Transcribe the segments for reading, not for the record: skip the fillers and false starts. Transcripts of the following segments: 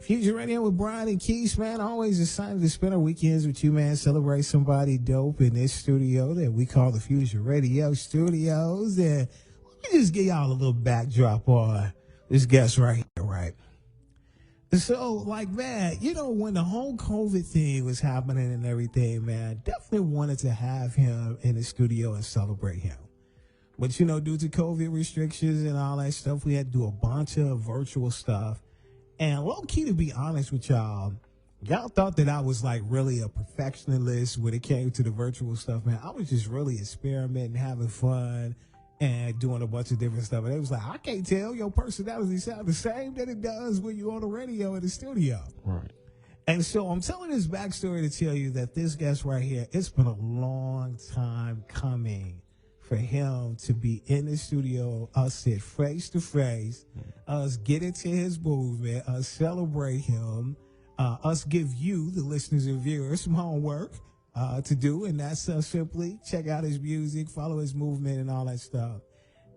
Future Radio with Brian and Keith, man. Always excited to spend our weekends with you, man. Celebrate somebody dope in this studio that we call the Future Radio Studios. And let me just give y'all a little backdrop on this guest right here, right? So, like, man, you know, when the whole COVID thing was happening and everything, man, definitely wanted to have him in the studio and celebrate him. But, you know, due to COVID restrictions and all that stuff, we had to do a bunch of virtual stuff. And low key, to be honest with y'all thought that I was like really a perfectionist when it came to the virtual stuff, man. I was just really experimenting, having fun, and doing a bunch of different stuff. And it was like, I can't tell your personality sound the same that it does when you're on the radio in the studio. Right. And so I'm telling this backstory to tell you that this guest right here, it's been a long time coming for him to be in the studio, us sit face to face, us get into his movement, us celebrate him, us give you, the listeners and viewers, some homework to do, and that's simply check out his music, follow his movement, and all that stuff.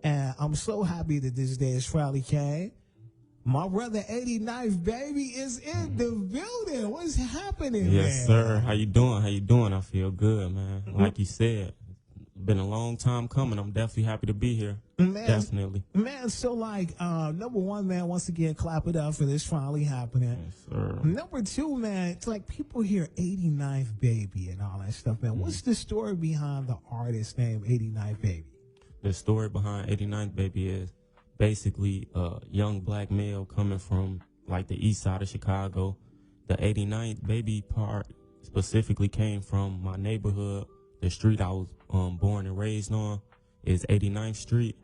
And I'm so happy that this day has finally came. My brother 89THBABY is in the building. What's happening, man? Yes, sir. How you doing? How you doing? I feel good, man. Like you said. Been a long time coming. I'm definitely happy to be here. Man, definitely. Man, so like, number one, man, once again, clap it up for this finally happening. Yes, sir. Number two, man, it's like people hear 89THBABY and all that stuff, man. What's the story behind the artist name 89THBABY? The story behind 89THBABY is basically a young black male coming from like the east side of Chicago. The 89THBABY part specifically came from my neighborhood. The street I was born and raised on is 89th Street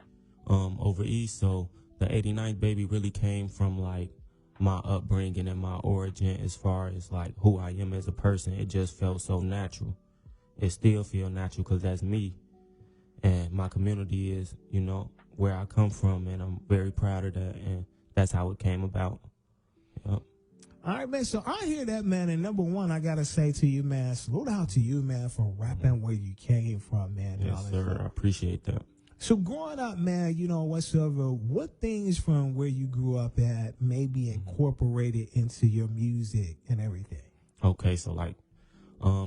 over east. So the 89THBABY really came from like my upbringing and my origin as far as like who I am as a person. It just felt so natural. It still feel natural because that's me. And my community is, you know, where I come from. And I'm very proud of that. And that's how it came about. Yep. All right, man. So I hear that, man. And number one, I got to say to you, man, salute out to you, man, for rapping where you came from, man. Yes, sir. I appreciate that. So growing up, man, you know, whatsoever, what things from where you grew up at maybe incorporated into your music and everything? Okay, so like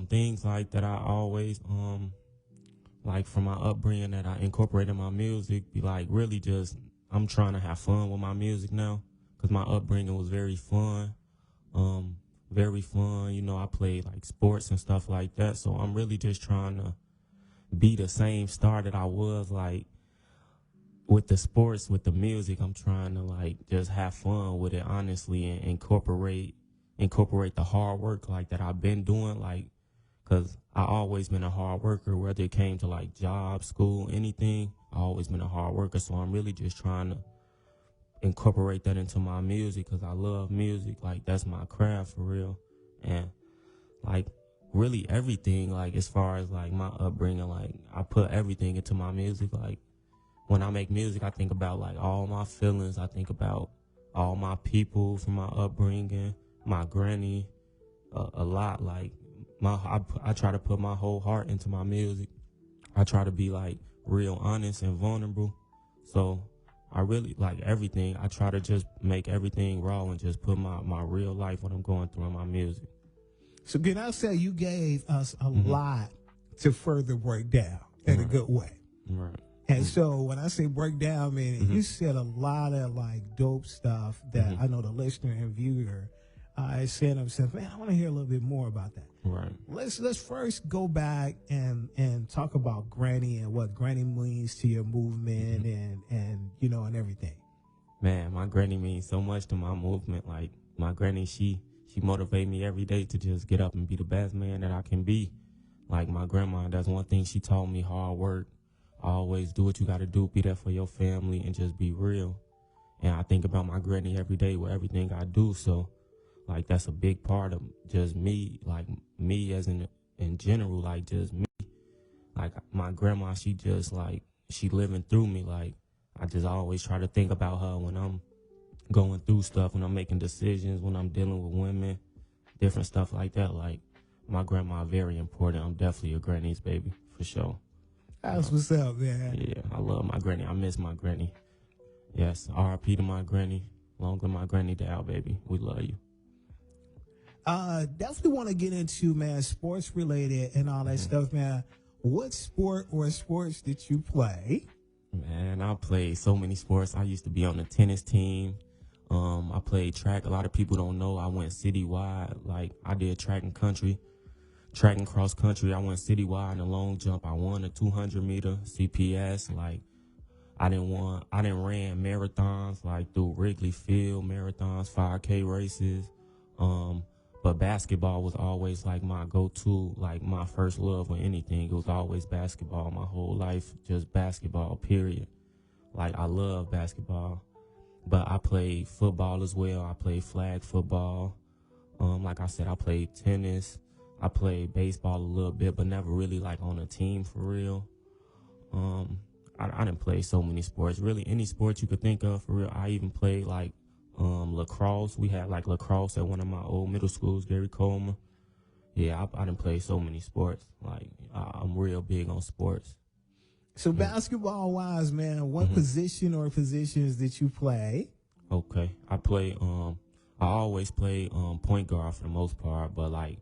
things like that I always, like from my upbringing that I incorporate in my music, be like really just, I'm trying to have fun with my music now because my upbringing was very fun. Very fun, you know, I played like sports and stuff like that, so I'm really just trying to be the same star that I was like with the sports, with the music. I'm trying to like just have fun with it, honestly, and incorporate the hard work like that I've been doing, like, cause I always been a hard worker, whether it came to like job, school, anything. I always been a hard worker, so I'm really just trying to incorporate that into my music because I love music. Like, that's my craft for real. And like really everything, like as far as like my upbringing, like I put everything into my music. Like when I make music, I think about like all my feelings. I think about all my people from my upbringing, my granny, a lot. Like I try to put my whole heart into my music. I try to be like real honest and vulnerable. So I really like everything. I try to just make everything raw and just put my real life, what I'm going through, in my music. So can I say you gave us a lot to further break down in a good way? Right. And so when I say break down, man, you said a lot of like dope stuff that I know the listener and viewer is saying to themselves, man, I want to hear a little bit more about that. Right. Let's first go back and talk about Granny and what Granny means to your movement and you know, and everything. Man, my granny means so much to my movement. Like my granny, she motivates me every day to just get up and be the best man that I can be. Like my grandma, that's one thing she taught me: hard work. Always do what you got to do, be there for your family, and just be real. And I think about my granny every day with everything I do. So like that's a big part of just me, like me as in general, like just me. Like my grandma, she just like, she living through me. Like I just always try to think about her when I'm going through stuff, when I'm making decisions, when I'm dealing with women, different stuff like that. Like my grandma, very important. I'm definitely a granny's baby for sure. That's what's up, man. Yeah, I love my granny. I miss my granny. Yes, R.I.P. to my granny. Long live my granny down, baby. We love you. Definitely want to get into, man, sports related and all that stuff, man. What sport or sports did you play? Man, I played so many sports. I used to be on the tennis team. I played track. A lot of people don't know I went citywide. Like, I did track and cross country. I went citywide in the long jump. I won the 200-meter CPS. Like, I didn't ran marathons, like through Wrigley Field, marathons, 5K races. But basketball was always like my go-to, like my first love or anything. It was always basketball my whole life, just basketball, period. Like, I love basketball. But I played football as well. I played flag football. Like I said, I played tennis. I played baseball a little bit, but never really like on a team for real. I didn't play so many sports. Really, any sport you could think of for real. I even played like lacrosse. We had like lacrosse at one of my old middle schools, Gary Coleman. Yeah, I didn't play so many sports. Like, I'm real big on sports. So basketball wise, man, what position or positions did you play? Okay, I always play point guard for the most part, but like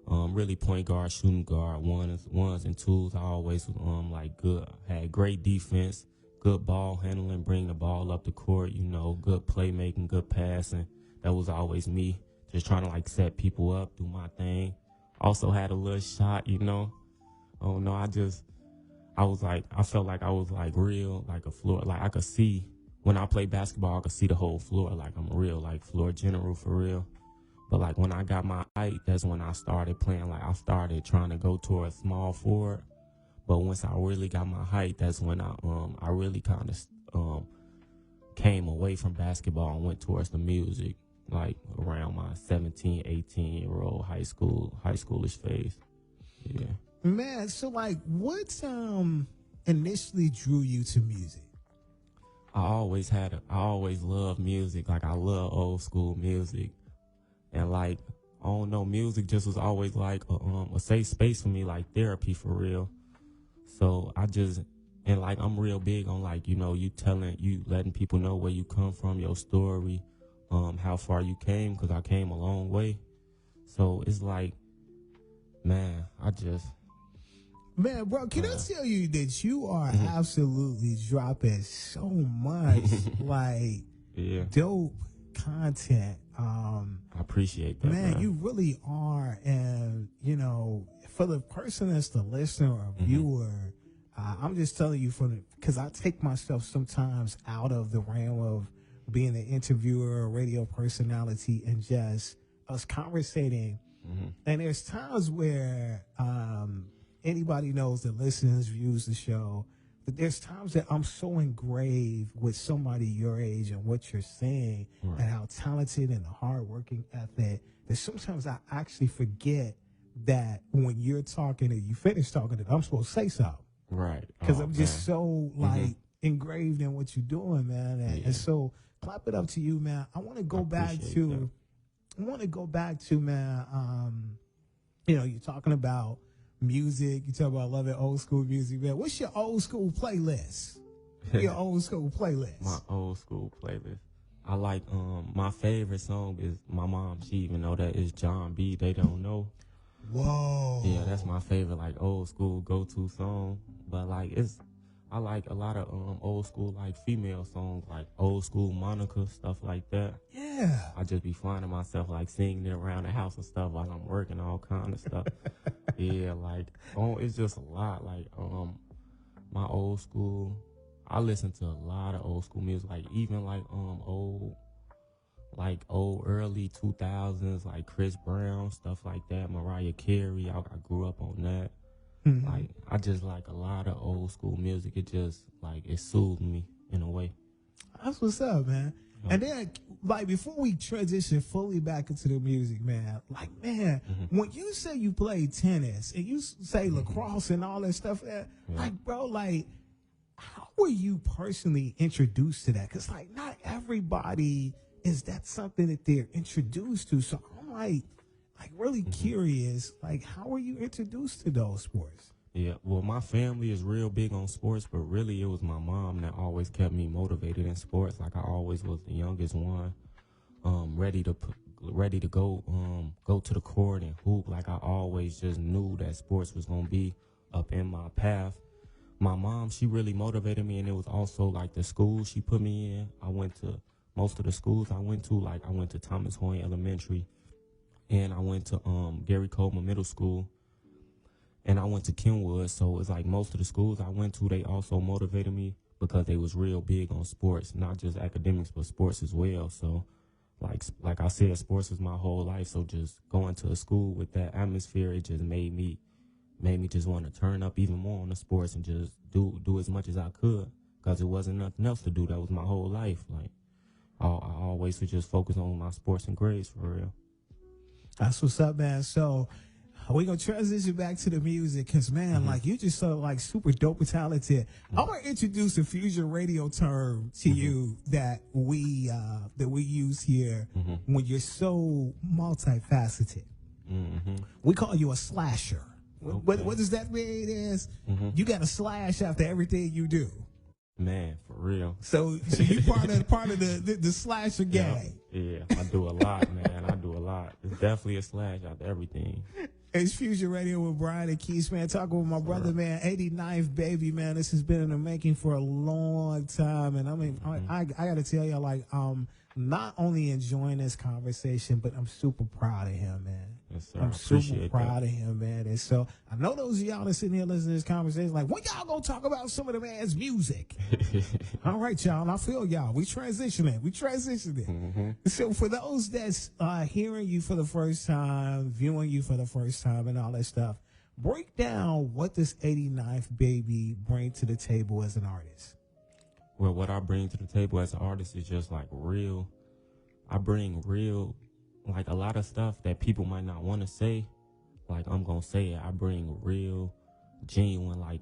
really point guard, shooting guard, ones and twos. I always like good, had great defense, good ball handling, bring the ball up the court, good playmaking, good passing. That was always me, just trying to like set people up, do my thing. Also had a little shot, Oh no, I felt like I was like real, like a floor, like I could see when I play basketball, I could see the whole floor, like I'm real, like floor general for real. But like when I got my height, that's when I started playing. Like, I started trying to go towards small forward. But once I really got my height, that's when I really kind of came away from basketball and went towards the music, like around my 17, 18-year-old high schoolish phase. Yeah. Man, so like what initially drew you to music? I always loved music. Like, I love old school music. And like, I don't know, music just was always like a safe space for me, like therapy for real. So I'm real big on like, you letting people know where you come from, your story, how far you came, because I came a long way. So it's like, man, Man, bro, can I tell you that you are absolutely dropping so much like dope content. I appreciate that, man. You really are, and for the person that's the listener or viewer, I'm just telling you because I take myself sometimes out of the realm of being an interviewer or radio personality and just us conversating. And there's times where anybody knows that listens, views the show, that there's times that I'm so engraved with somebody your age and what you're saying and how talented and the hardworking ethic that sometimes I actually forget that when you're talking and you finish talking, that I'm supposed to say something. Right. Because I'm just so like engraved in what you're doing, man. And so clap it up to you, man. I want to go back to, man, you're talking about music. You talk about loving old school music, man. What's your old school playlist? Your old school playlist. My old school playlist. I like my favorite song is my mom. She even know that is John B. They Don't Know. Whoa. Yeah, that's my favorite like old school go-to song. But like I like a lot of old school like female songs, like old school Monica, stuff like that. Yeah. I just be finding myself like singing it around the house and stuff while I'm working, all kind of stuff. Yeah, like it's just a lot. Like my old school, I listen to a lot of old school music, like even like old early 2000s, like Chris Brown, stuff like that, Mariah Carey. I grew up on that. Like, I just like a lot of old school music. It just like it soothed me in a way. That's what's up, man. And then, like, before we transition fully back into the music, man, like, man, when you say you play tennis and you say lacrosse and all that stuff, like, bro, like, how were you personally introduced to that? Because, like, not everybody is that something that they're introduced to. So I'm like really curious, like, how were you introduced to those sports? Yeah, well, my family is real big on sports, but really it was my mom that always kept me motivated in sports. Like, I always was the youngest one, ready to ready to go to the court and hoop. Like I always just knew that sports was gonna be up in my path. My mom, she really motivated me, and it was also like the school she put me in. I went to most of the schools I went to. Like I went to Thomas Hoyne Elementary, and I went to Gary Coleman Middle School, and I went to Kenwood. So it's like most of the schools I went to, they also motivated me because they was real big on sports, not just academics but sports as well. So like I said, sports was my whole life. So just going to a school with that atmosphere, it just made me just want to turn up even more on the sports and just do as much as I could, because it wasn't nothing else to do. That was my whole life. Like I always would just focus on my sports and grades for real. That's what's up, man. So we're going to transition back to the music because, man, like you just so like super dope and talented. I want to introduce a fusion radio term to you that we use here when you're so multifaceted. We call you a slasher. Okay. What does that mean is you got to slash after everything you do. Man, for real. So you part of the slasher gang. Yeah, I do a lot, man. I do a lot. It's definitely a slash after everything. It's Fusion Radio with Brian and Keith, man. Talking with my brother, man. 89th baby, man. This has been in the making for a long time, and I mean, I got to tell you, like, not only enjoying this conversation, but I'm super proud of him, man. Yes, sir. I'm super proud of him, man. And so I know those of y'all that sitting here listening to this conversation, like, when y'all gonna talk about some of the man's music? All right, y'all. I feel y'all. We transitioning. So for those that's hearing you for the first time, viewing you for the first time, and all that stuff, break down what does 89th Baby bring to the table as an artist. Well, what I bring to the table as an artist is just like real. I bring real, like a lot of stuff that people might not want to say. Like I'm going to say it. I bring real, genuine, like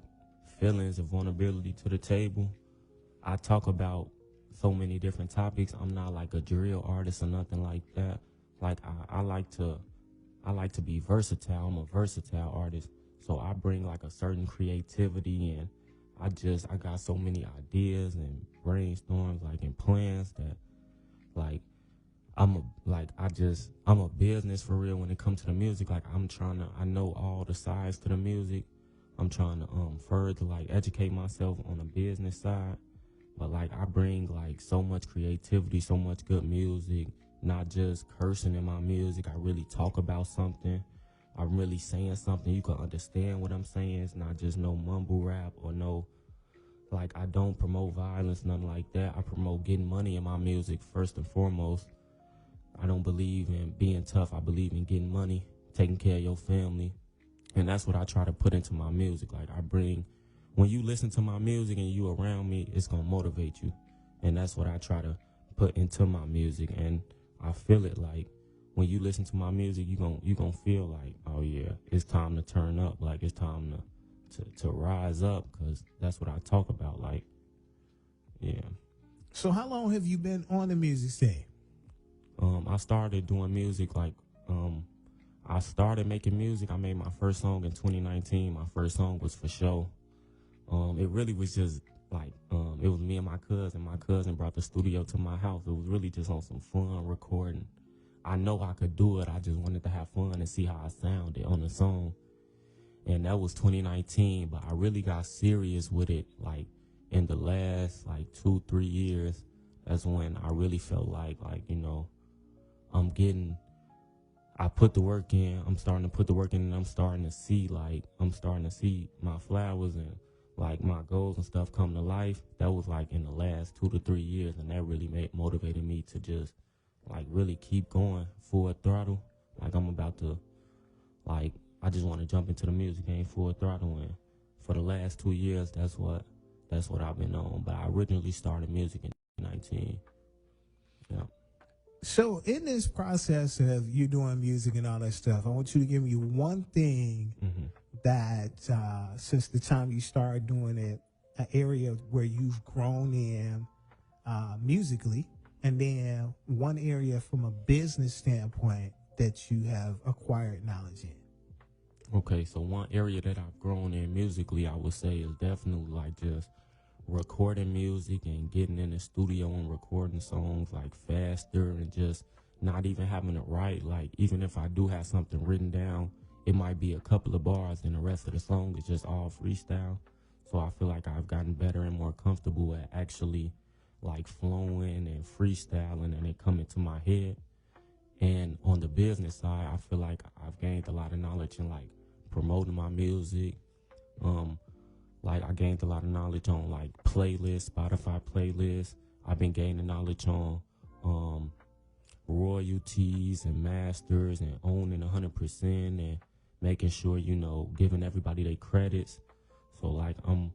feelings and vulnerability to the table. I talk about so many different topics. I'm not like a drill artist or nothing like that. Like I like to be versatile. I'm a versatile artist. So I bring like a certain creativity, and I got so many ideas and brainstorms, like, and plans that, like, I'm a business for real when it comes to the music. Like, I know all the sides to the music. I'm trying to, further, like, educate myself on the business side. But, like, I bring, like, so much creativity, so much good music, not just cursing in my music. I really talk about something. I'm really saying something. You can understand what I'm saying. It's not just no mumble rap or no, like, I don't promote violence, nothing like that. I promote getting money in my music first and foremost. I don't believe in being tough. I believe in getting money, taking care of your family. And that's what I try to put into my music. Like, when you listen to my music and you around me, it's going to motivate you. And that's what I try to put into my music. And I feel it, like, when you listen to my music, you gonna feel like, oh yeah, it's time to turn up. Like, it's time to rise up, because that's what I talk about. Like, yeah. So how long have you been on the music scene? I started doing music, like, I started making music. I made my first song in 2019. My first song was For Show. It really was just like, it was me and my cousin. My cousin brought the studio to my house. It was really just on some fun recording. I know I could do it. I just wanted to have fun and see how I sounded on the song. And that was 2019, but I really got serious with it, like, in the last, like, 2-3 years. That's when I really felt like, you know, I put the work in. I'm starting to put the work in, and I'm starting to see my flowers and, like, my goals and stuff come to life. That was, like, in the last 2 to 3 years, and that really motivated me to just, like, really keep going full throttle. Like, I'm about to, like, I just want to jump into the music game full throttle. And for the last 2 years, that's what I've been on. But I originally started music in 2019. Yeah. So in this process of you doing music and all that stuff, I want you to give me one thing that, since the time you started doing it, an area where you've grown in musically, and then one area from a business standpoint that you have acquired knowledge in. Okay, so one area that I've grown in musically, I would say, is definitely, like, just recording music and getting in the studio and recording songs, like, faster, and just not even having to write. Like, even if I do have something written down, it might be a couple of bars and the rest of the song is just all freestyle. So I feel like I've gotten better and more comfortable at actually like flowing and freestyling and it coming to my head. And on the business side, I feel like I've gained a lot of knowledge in like promoting my music. Like I gained a lot of knowledge on like playlists, Spotify playlists. I've been gaining knowledge on royalties and masters and owning 100% and making sure, you know, giving everybody their credits. So like I'm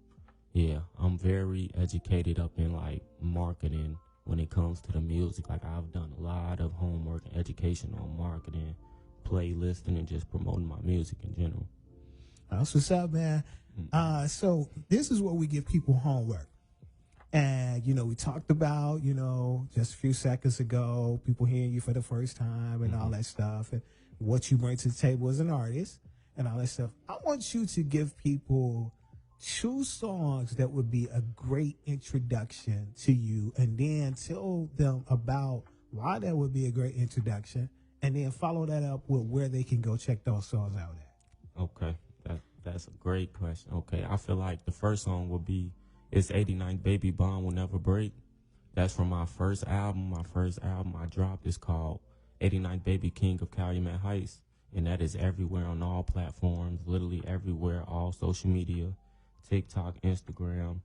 very educated up in like marketing when it comes to the music. Like I've done a lot of homework and education on marketing, playlisting, and just promoting my music in general. That's what's up, man. So this is what we give people homework. And, you know, we talked about, you know, just a few seconds ago, people hearing you for the first time and all that stuff and what you bring to the table as an artist and all that stuff. I want you to give people 2 songs that would be a great introduction to you and then tell them about why that would be a great introduction and then follow that up with where they can go check those songs out at. Okay, that's a great question. Okay, I feel like the first song would be It's 89THBABY Bond Will Never Break. That's from my first album. My first album I dropped is called 89THBABY King of Calumet Heights. And that is everywhere on all platforms, literally everywhere, all social media, TikTok, Instagram,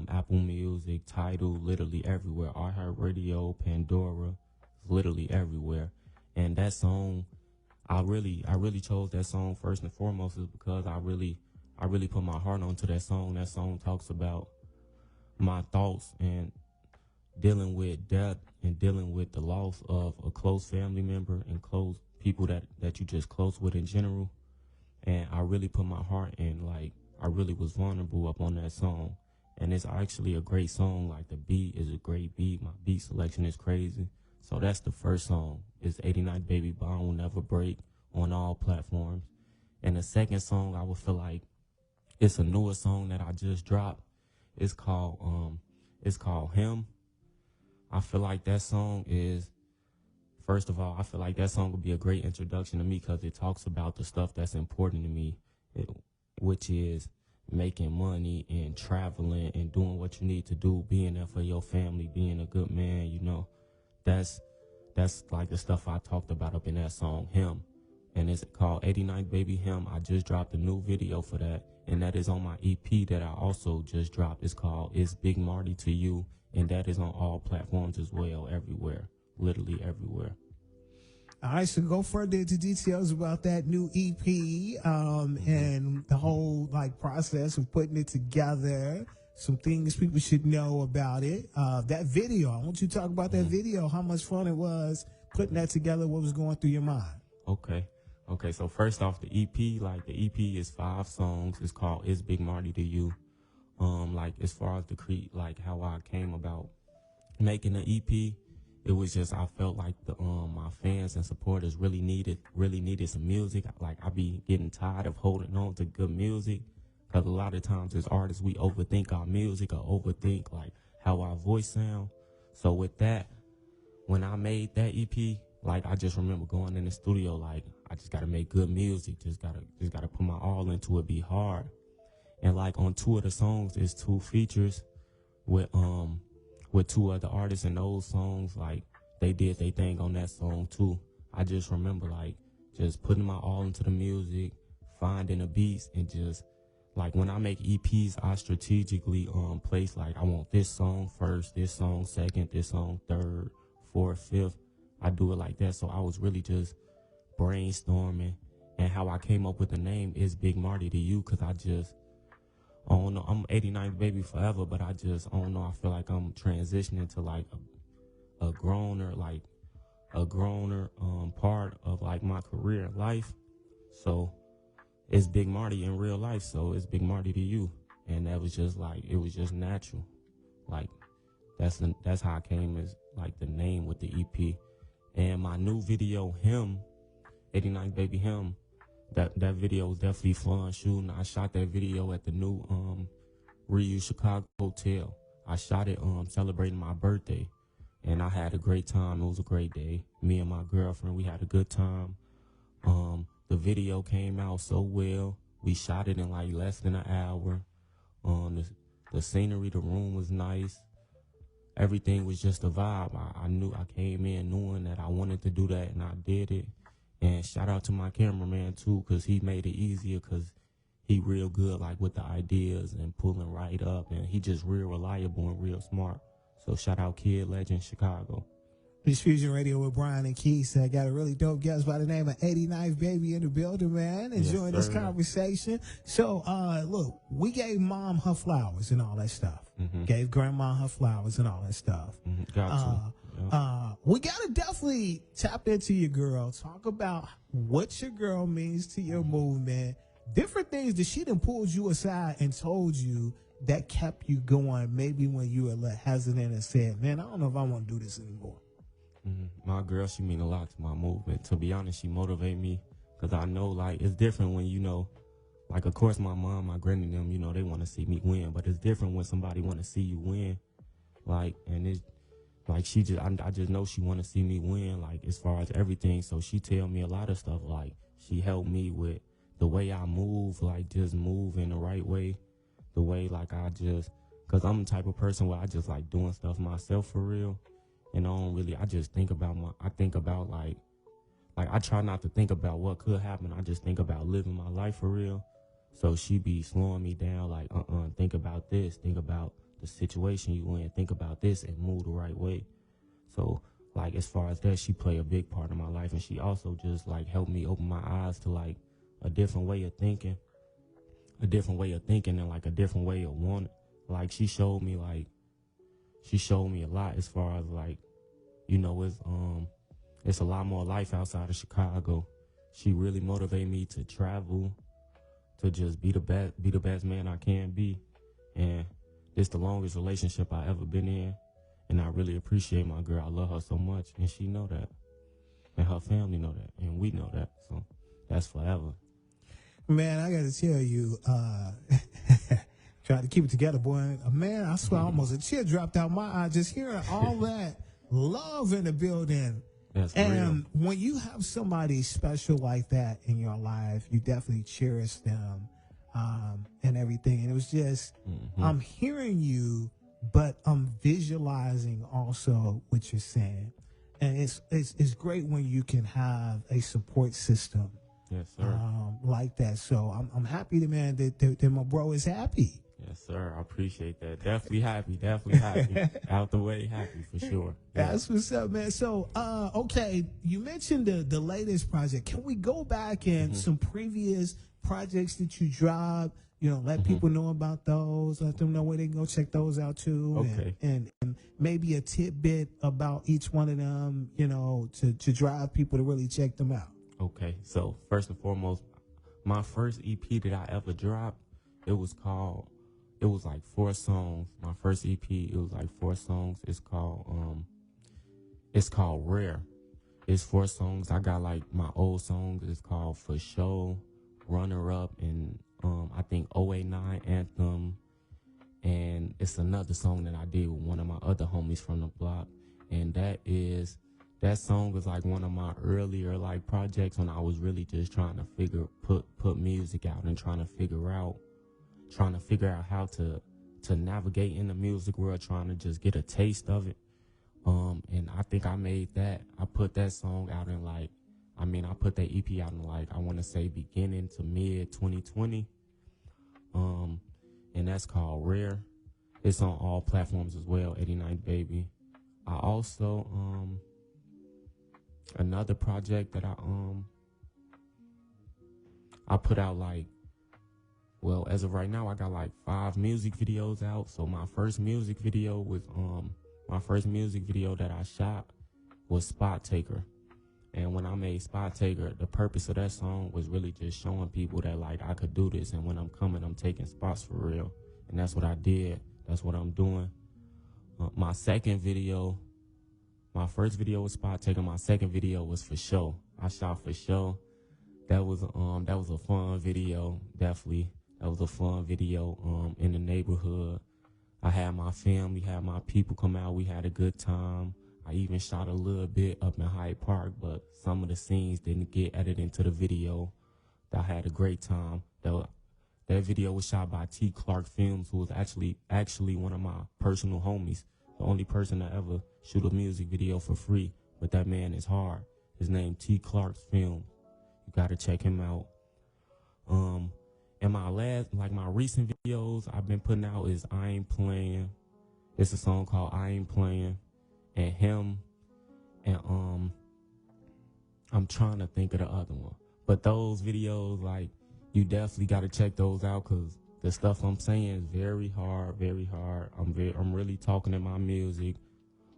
Apple Music, Tidal, literally everywhere. iHeartRadio, Pandora, literally everywhere. And that song, I really chose that song first and foremost is because I really put my heart onto that song. That song talks about my thoughts and dealing with death and dealing with the loss of a close family member and close people that you just close with in general. And I really put my heart in, like, I really was vulnerable up on that song. And it's actually a great song. Like, the beat is a great beat. My beat selection is crazy. So that's the first song. It's 89THBABY Bond Will Never Break on all platforms. And the second song, I would feel like it's a newer song that I just dropped. It's called Him. I feel like that song is, first of all, I feel like that song would be a great introduction to me because it talks about the stuff that's important to me, which is making money and traveling and doing what you need to do, being there for your family, being a good man, you know. That's like the stuff I talked about up in that song, Him. And it's called 89THBABY Him. I just dropped a new video for that, and that is on my EP that I also just dropped. It's called It's Big Marty to You, and that is on all platforms as well, everywhere, literally everywhere. All right, so go further into details about that new EP and the whole like process of putting it together. Some things people should know about it. That video, I want you to talk about that video, how much fun it was putting that together, what was going through your mind. Okay, so first off, the EP, like the EP is 5 songs. It's called It's Big Marty to You. Like as far as like how I came about making the EP, it was just I felt like the my fans and supporters really needed some music. Like I be getting tired of holding on to good music, because a lot of times as artists we overthink our music or overthink like how our voice sound. So with that, when I made that EP, like I just remember going in the studio like I just gotta make good music, just gotta put my all into it, be hard. And like on 2 of the songs, there's 2 features with 2 other artists, and those songs, like, they did their thing on that song too. I just remember like just putting my all into the music, finding the beats, and just like when I make EPs, I strategically place like I want this song first, this song second, this song third, fourth, fifth. I do it like that. So I was really just brainstorming, and how I came up with the name Is Big Marty to You, because I don't know, I'm 89THBABY forever, but I don't know, I feel like I'm transitioning to like a grown part of like my career life. So it's Big Marty in real life, so it's Big Marty to You. And that was just like, it was just natural. Like that's how I came as like the name with the EP. And my new video, Him, 89THBABY Him, that video was definitely fun shooting. I shot that video at the new WIIT Chicago Hotel. I shot it celebrating my birthday. and I had a great time. It was a great day. Me and my girlfriend, we had a good time. The video came out so well. We shot it in like less than an hour. The scenery, the room was nice. Everything was just a vibe. I came in knowing that I wanted to do that, and I did it. And shout out to my cameraman too, cause he made it easier, cause he real good like with the ideas and pulling right up, and he just real reliable and real smart. So shout out Kid Legend Chicago. This Fusion Radio with Brian and Keith. I got a really dope guest by the name of 89th Baby in the building, man. Enjoying this conversation. So, look, we gave mom her flowers and all that stuff. Gave grandma her flowers and all that stuff. We got to definitely tap into your girl. Talk about what your girl means to your movement. Different things that she done pulled you aside and told you that kept you going, maybe when you were a little hesitant and said, man, I don't know if I want to do this anymore. My girl, she mean a lot to my movement. To be honest, she motivate me, because I know, like, it's different when, you know, like, of course, my mom, my granny, them, you know, they want to see me win, but it's different when somebody want to see you win. Like, and it's, like, I just know she want to see me win, like, as far as everything. So she tell me a lot of stuff, like, she helped me with the way I move, like, just move in the right way. The way, like, because I'm the type of person where I just like doing stuff myself for real. And I just think about like I try not to think about what could happen. I just think about living my life for real. So she be slowing me down, like, think about this, think about the situation you in, think about this, and move the right way. So, like, as far as that, she play a big part in my life, and she also just, like, helped me open my eyes to, like, a different way of thinking, and, like, a different way of wanting. Like, she showed me a lot as far as, like, you know, it's a lot more life outside of Chicago. She really motivated me to travel, to just be the best man I can be. And it's the longest relationship I ever been in. And I really appreciate my girl. I love her so much, and she know that. And her family know that, and we know that. So that's forever. Man, I got to tell you, try to keep it together, boy. Man, I swear almost a tear dropped out my eye just hearing all that love in the building. That's and real. When you have somebody special like that in your life, you definitely cherish them and everything. And it was just, I'm hearing you, but I'm visualizing also what you're saying. And it's great when you can have a support system. Yes, sir. Like that. So I'm happy that my bro is happy. Yes, sir. I appreciate that. Definitely happy. Out the way, happy for sure. Yeah. That's what's up, man. So, okay, you mentioned the latest project. Can we go back and some previous projects that you dropped? You know, let people know about those. Let them know where they can go check those out too. Okay. And maybe a tidbit about each one of them, you know, to drive people to really check them out. Okay. So first and foremost, my first EP that I ever dropped, it was like 4 songs. My first EP, it was like 4 songs. It's called Rare. It's 4 songs. I got like my old songs. It's called For Show, Runner Up, and I think 89 Anthem. And it's another song that I did with one of my other homies from the block. And that song was like one of my earlier like projects when I was really just trying to put music out and trying to figure out how to navigate in the music world, trying to just get a taste of it. And I think I made that. I put that song out in I put that EP out in I want to say beginning to mid 2020. And that's called Rare. It's on all platforms as well, 89THBABY. I also, another project that I put out as of right now, I got 5 music videos out. So my first music video that I shot was Spot Taker. And when I made Spot Taker, the purpose of that song was really just showing people that I could do this, and when I'm coming, I'm taking spots for real. And that's what I did. That's what I'm doing. My second video, my first video was Spot Taker. My second video was For Show. I shot For Show. That was a fun video, definitely. That was a fun video in the neighborhood. I had my family, had my people come out. We had a good time. I even shot a little bit up in Hyde Park, but some of the scenes didn't get edited into the video. I had a great time. That video was shot by T. Clark Films, who was actually one of my personal homies. The only person to ever shoot a music video for free. But that man is hard. His name T. Clark Films. You gotta check him out. And my recent videos I've been putting out is I Ain't Playing. It's a song called I Ain't Playing. And him. And I'm trying to think of the other one. But those videos, like, you definitely got to check those out, because the stuff I'm saying is very hard, very hard. I'm really talking in my music.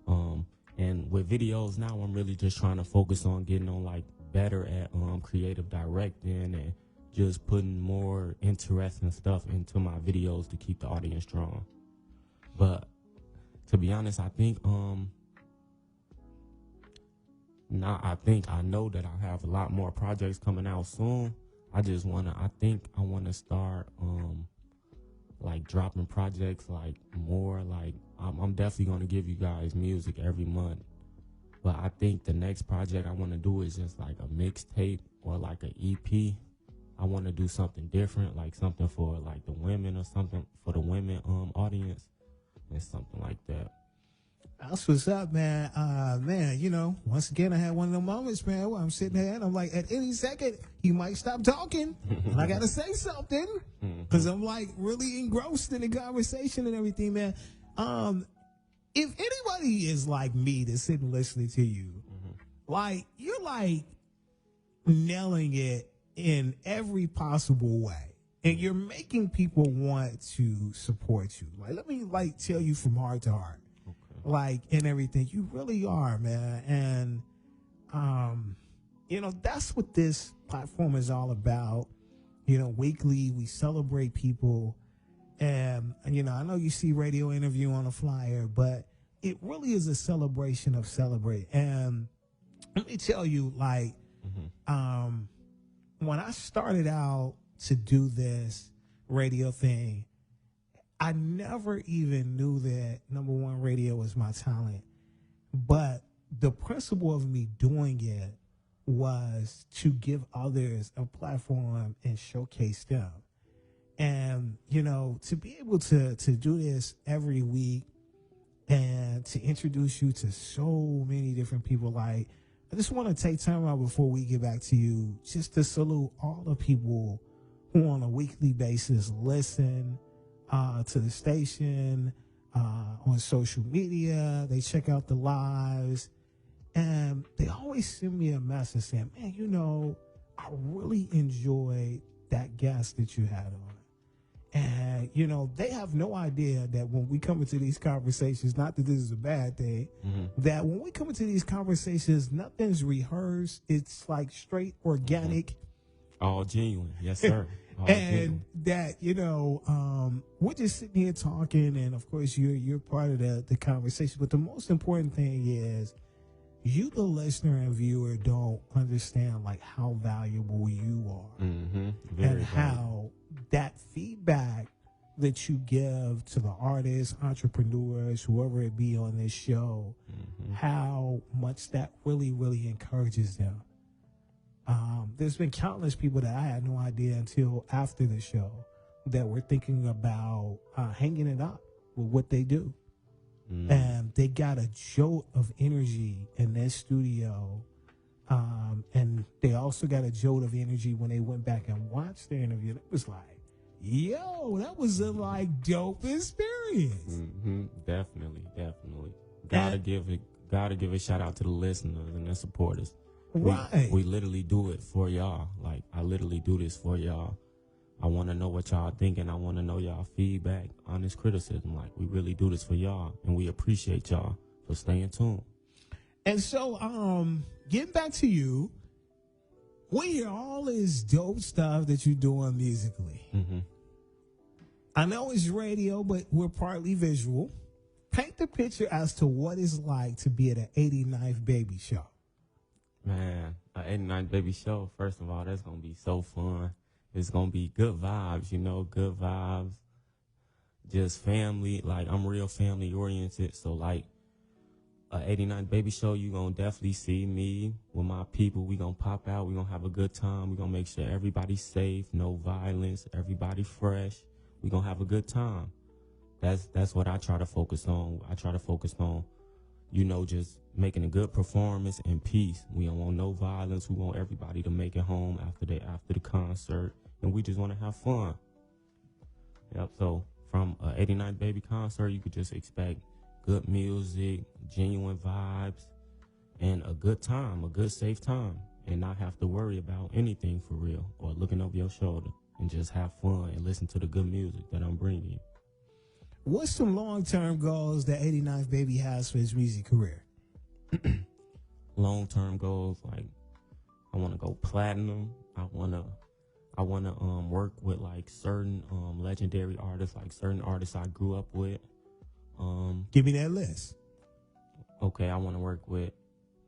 And with videos now, I'm really just trying to focus on getting on, like, better at creative directing and just putting more interesting stuff into my videos to keep the audience drawn. But to be honest, I know that I have a lot more projects coming out soon. I think I wanna start like dropping projects like more. Like I'm definitely gonna give you guys music every month. But I think the next project I wanna do is just like a mixtape or like an EP. I wanna do something different, like something for like the women or something for the women audience and something like that. That's what's up, man. Man, you know, once again, I had one of the moments, man, where I'm sitting there and I'm like, at any second, he might stop talking and I got to say something because I'm like really engrossed in the conversation and everything, man. If anybody is like me that's sitting listening to you, like, you're like nailing it in every possible way. And you're making people want to support you. Like, let me like tell you from heart to heart. Like, and everything, you really are, man. And you know, that's what this platform is all about. You know, weekly we celebrate people, and you know, I know you see radio interview on the flyer, but it really is a celebration of celebrate. And let me tell you, like, when I started out to do this radio thing, I never even knew that, number one, radio was my talent. But the principle of me doing it was to give others a platform and showcase them. And, you know, to be able to do this every week and to introduce you to so many different people, like, I just want to take time out before we get back to you just to salute all the people who on a weekly basis listen to the station, on social media. They check out the lives, and they always send me a message saying, man, you know, I really enjoyed that guest that you had on. And, you know, they have no idea that when we come into these conversations, not that this is a bad thing, that when we come into these conversations, nothing's rehearsed. It's like straight organic. All genuine. Yes, sir. And that, you know, we're just sitting here talking, and of course you're part of the conversation. But the most important thing is you, the listener and viewer, don't understand like how valuable you are, and how that feedback that you give to the artists, entrepreneurs, whoever it be on this show, how much that really, really encourages them. There's been countless people that I had no idea until after the show that were thinking about hanging it up with what they do. And they got a jolt of energy in their studio. And they also got a jolt of energy when they went back and watched their interview. It was like, yo, that was a like dope experience. Definitely. Gotta give a shout out to the listeners and the supporters. Right. We literally do it for y'all. Like, I literally do this for y'all. I want to know what y'all thinking. I want to know y'all feedback, honest criticism. Like, we really do this for y'all, and we appreciate y'all for staying tuned. And so, getting back to you, we hear all this dope stuff that you're doing musically. I know it's radio, but we're partly visual. Paint the picture as to what it's like to be at an 89th Baby show. Man, an 89th Baby show, first of all, that's going to be so fun. It's going to be good vibes, you know, good vibes. Just family, like, I'm real family oriented. So, like, a 89 Baby show, you gonna definitely see me with my people. We gonna pop out. We gonna have a good time. We gonna make sure everybody's safe, no violence, everybody fresh. We gonna have a good time. That's what I try to focus on. I try to focus on, just making a good performance and peace. We don't want no violence. We want everybody to make it home after the concert, and we just want to have fun. Yep. So from a 89 Baby concert, you could just expect good music, genuine vibes, and a good time, a good safe time, and not have to worry about anything for real or looking over your shoulder, and just have fun and listen to the good music that I'm bringing you. What's some long-term goals that 89th Baby has for his music career? Long-term goals, like I want to go platinum. I want to work with like certain legendary artists, like certain artists I grew up with. Give me that list. Okay, I want to work with,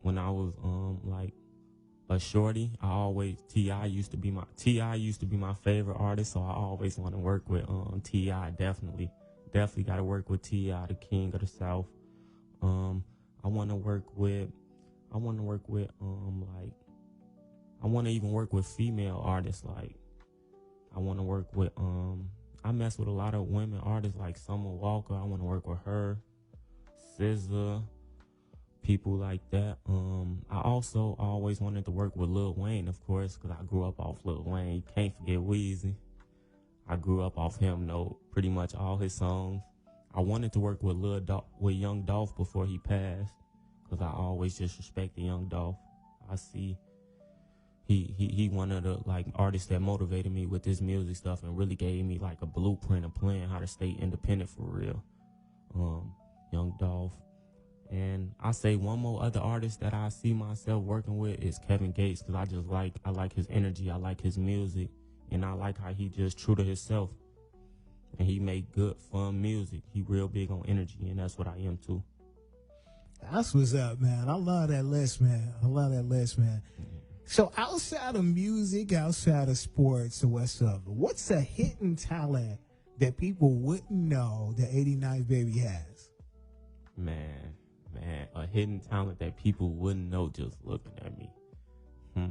when I was like a shorty, T.I. used to be my favorite artist, so I always want to work with T.I. Definitely got to work with T.I., the king of the South. I want to even work with female artists. Like I want to work with I mess with a lot of women artists like Summer Walker. I want to work with her, SZA, people like that. I also always wanted to work with Lil Wayne, of course, because I grew up off Lil Wayne. You can't forget Weezy. I grew up off him, know pretty much all his songs. I wanted to work with Young Dolph before he passed, because I always just respected Young Dolph. I see he one of the like artists that motivated me with this music stuff and really gave me like a blueprint of playing how to stay independent for real. Young Dolph. And I say one more other artist that I see myself working with is Kevin Gates, because I like his energy, I like his music, and I like how he just true to himself. And he make good, fun music. He real big on energy, and that's what I am too. That's what's up, man. I love that list, man. So outside of music, outside of sports or whatsoever, what's a hidden talent that people wouldn't know that 89th Baby has? Man, a hidden talent that people wouldn't know just looking at me. A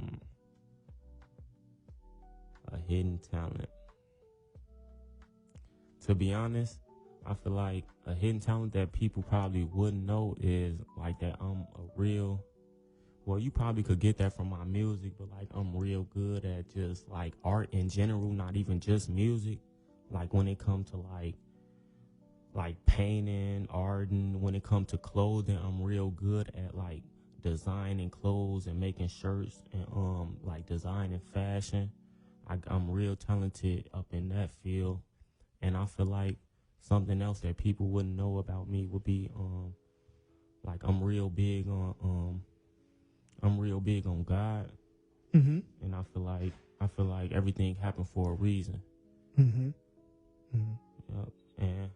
hidden talent. To be honest, I feel like a hidden talent that people probably wouldn't know is like that I'm a real, well, you probably could get that from my music, but like I'm real good at just like art in general, not even just music. Like when it comes to like painting, art, and when it comes to clothing, I'm real good at like designing clothes and making shirts and like designing fashion. I'm real talented up in that field. And I feel like something else that people wouldn't know about me would be like I'm real big on God. Mm-hmm. And I feel like everything happened for a reason. Mm-hmm. Mm-hmm. Yep. And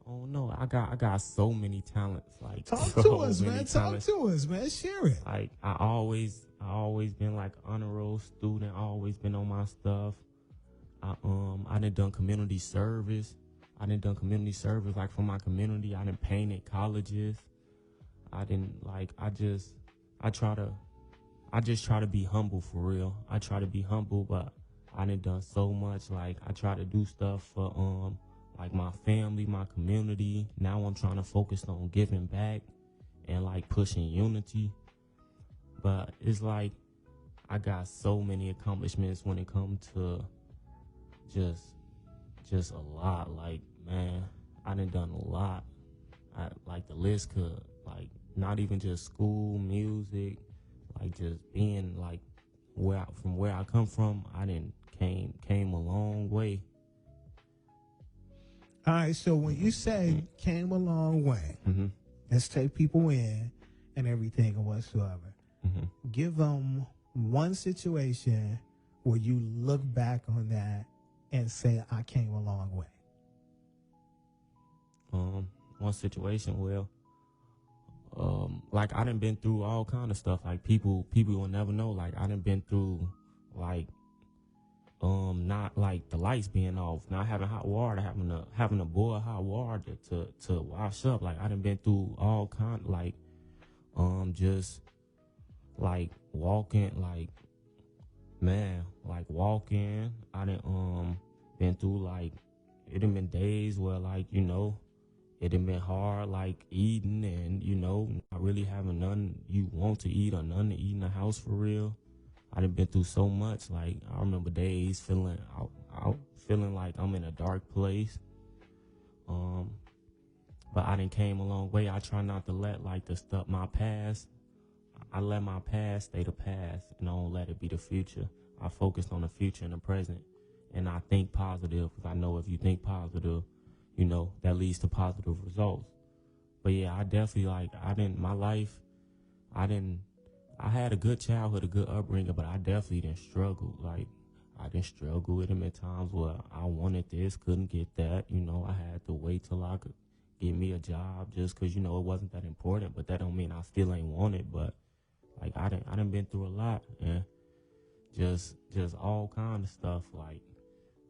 oh no, I got so many talents. Like Talk so to us, many man. talents. Talk to us, man. Share it. Like I always been like honor roll student. Always been on my stuff. I done community service. Like for my community. I done painted colleges. I just try to be humble for real. I try to be humble, but I done so much. Like I try to do stuff for like my family, my community. Now I'm trying to focus on giving back and like pushing unity. But it's like I got so many accomplishments when it comes to just a lot. Like, man, I done a lot. Like the list could, like, not even just school, music, like just being like from where I come from, I came a long way. All right, so when you say came a long way, let's take people in and everything and whatsoever. Give them one situation where you look back on that and say, I came a long way. One situation, well, like I done been through all kind of stuff. Like people will never know. Like I done been through like not like the lights being off, not having hot water, having to boil hot water to wash up. Like I done been through all kind, like Just like walking, walking. I done been through like it done been days where it done been hard like eating and not really having nothing you want to eat or nothing to eat in the house for real. I done been through so much. Like I remember days feeling out feeling like I'm in a dark place. But I done came a long way. I try not to let my past. I let my past stay the past, and I don't let it be the future. I focused on the future and the present, and I think positive because I know if you think positive, that leads to positive results. But yeah, I definitely I had a good childhood, a good upbringing, but I definitely didn't struggle. I didn't struggle with them at times where I wanted this, couldn't get that. I had to wait till I could get me a job just because, it wasn't that important. But that don't mean I still ain't want it. But I done been through a lot, and just all kind of stuff, like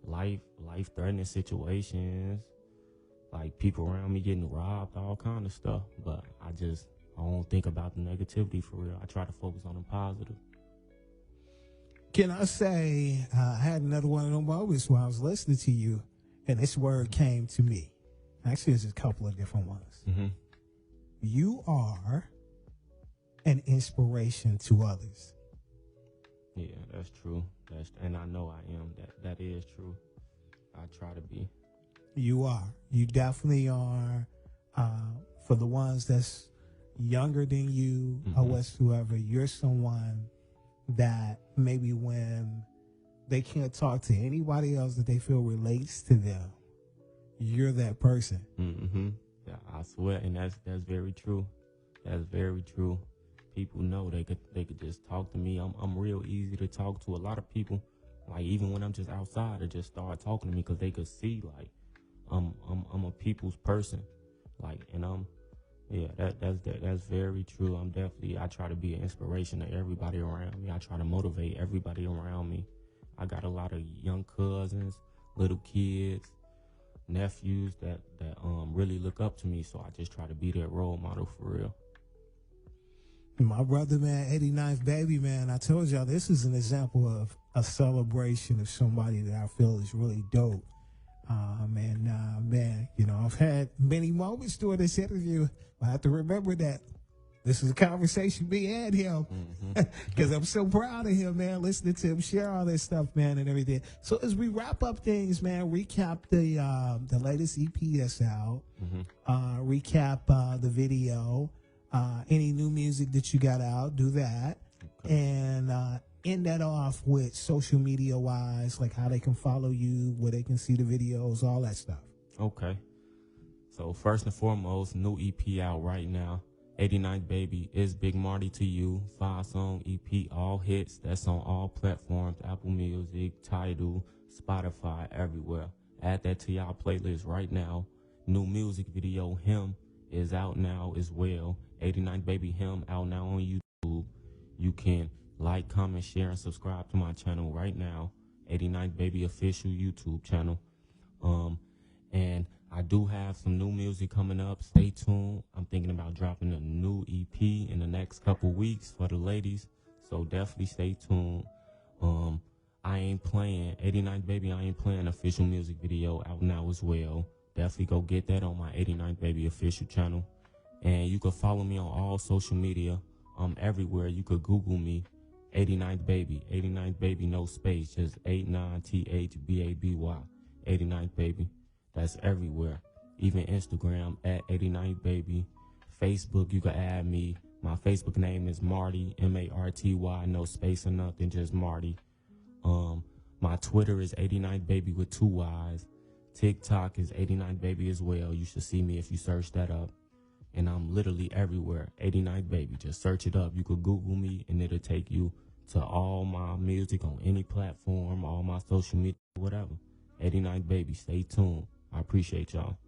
life-threatening situations, like people around me getting robbed, all kind of stuff. But I don't think about the negativity for real. I try to focus on the positive. Can I say, I had another one of them moments where I was listening to you, and this word came to me. Actually, there's a couple of different ones. Mm-hmm. You are an inspiration to others. Yeah, that's true. And I know I am. That is true. I try to be. You are. You definitely are. For the ones that's younger than you or whatsoever, you're someone that maybe when they can't talk to anybody else that they feel relates to them, you're that person. Mm-hmm. Yeah, I swear, and that's very true. That's very true. People know they could just talk to me. I'm real easy to talk to. A lot of people, like even when I'm just outside, they just start talking to me because they could see I'm a people's person, that's very true. I try to be an inspiration to everybody around me. I try to motivate everybody around me. I got a lot of young cousins, little kids, nephews that really look up to me. So I just try to be their role model for real. My brother, man, 89th Baby, man, I told y'all this is an example of a celebration of somebody that I feel is really dope. Man, I've had many moments during this interview. I have to remember that this is a conversation being had here because I'm so proud of him, man, listening to him share all this stuff, man, and everything. So as we wrap up things, man, recap the latest EP that's out, recap the video, any new music that you got out, do that, and end that off with social media wise, like how they can follow you, where they can see the videos, all that stuff. Okay. So first and foremost, new EP out right now. 89th Baby is Big Marty to You. 5-song EP, all hits. That's on all platforms: Apple Music, Tidal, Spotify, everywhere. Add that to y'all playlist right now. New music video, Him, is out now as well. 89th Baby Him out now on YouTube. You can like, comment, share, and subscribe to my channel right now. 89th Baby official YouTube channel. And I do have some new music coming up. Stay tuned. I'm thinking about dropping a new EP in the next couple weeks for the ladies. So definitely stay tuned. I ain't playing 89th Baby. I ain't playing official music video out now as well. Definitely go get that on my 89th Baby official channel. And you can follow me on all social media. Everywhere. You could Google me, 89th Baby. 89th Baby, no space. Just 89THBABY. 89th Baby. That's everywhere. Even Instagram at 89th Baby. Facebook, you can add me. My Facebook name is Marty, Marty, no space or nothing, just Marty. My Twitter is 89th Baby with 2 Y's. TikTok is 89th Baby as well. You should see me if you search that up. And I'm literally everywhere. 89th Baby. Just search it up. You could Google me and it'll take you to all my music on any platform, all my social media, whatever. 89th Baby. Stay tuned. I appreciate y'all.